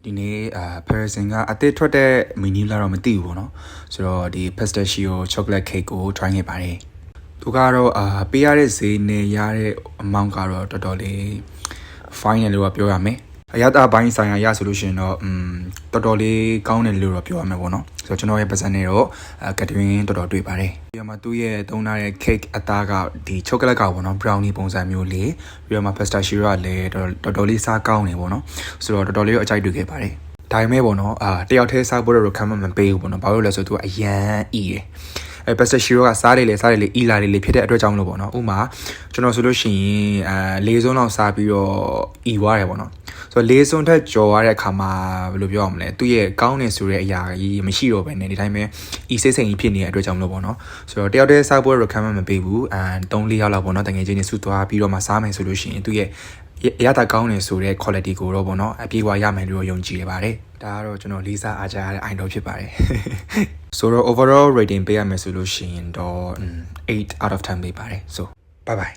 ဒီနေ့ Parison ကအသစ်ထွက်တဲ့ menu လာတော့မသိဘူးပေါ့နော်ဆိုတော့ဒီ pistachio chocolate cake ကို try ခဲ့ပါတယ်သူကတော့ပေးရတဲ့ဈေးနဲ့ရတဲ့ amount ကတော့တော်တော်လေး fine တယ်လို့ပြောရမယ်အရသာဘိုင်းဆိုင်ရာရဆိုလို့ရှိရင်တော့တော်တော်လေးကောင်းတယ်လို့ပြောရမယ်ပေါ့နော်ဆိုတော့ကျွန်တော်ရဲ့ပတ်စံနဲ့တော့ကတ်တွင်းတော်တော်တွေ့ပါတယ်ပြီးတော့မှသူ့ရဲ့သုံးထားတဲ့ cake အသားကဒီ chocolate ကပေါ့နော် brownie ပုံစံမျိုးလေးပြီးတော့မှ pistachio ကလည်းတော်တော်လေးစားကောင်းတယ်ပေါ့နော်ဆိုတော့တော်တော်လေးအကြိုက်တွေ့ခဲ့ပါတယ်ဒါပေမဲ့ပေါ့နော်တယောက်တည်းစားဖို့တော့ခံမပေးဘူးပေါ့နော်ဘာလို့လဲဆိုတော့သူကအရန်အီးတယ်pistachio ကစားတယ်လေအီလာလေးဖြစ်တဲ့အတွက်ကြောင့်လို့ပေါ့နော်ဥမာကျွန်တော်ဆိုလို့ရှိရင်၄စုံလောက်စားပြီးတော့အီသွားတယ်ပေါ့နော်ဆိုတော့၄စုံထက်ကြော်ရတဲ့အခါမှာဘယ်လိုပြောရမလဲသူ့ရဲ့ကောင်းနေဆိုတဲ့အရာကြီးမရှိတော့ဘဲနဲ့ဒီတိုင်းပဲအီစိတ်စိမ်ကြီးဖြစ်နေတဲ့အတွက်ကြောင့်လို့ပေါ့နော်ဆိုတော့တယောက်တည်းစားဖို့တော့ခံမပေးဘူး3-4ယောက်လောက်ပေါ့နော်တကယ်ချင်းနေစုသွားပြီးတော့မှစားမယ်ဆိုလို့ရှိရင်သူ့ရဲ့ရတာကောင်းနေဆိုတဲ့ quality ကိုတော့ပေါ့နော်အပြေးဝရမယ်လို့ယုံကြည်ရပါတယ်ဒါကတော့ကျွန်တော်လေးစားအားကြရတဲ့ idol ဖြစ်ပါတယ်ဆိုတော့ overall rating ပေးရမယ်ဆိုလို့ရှိရင်တော့8 out of 10ပေးပါတယ် so bye bye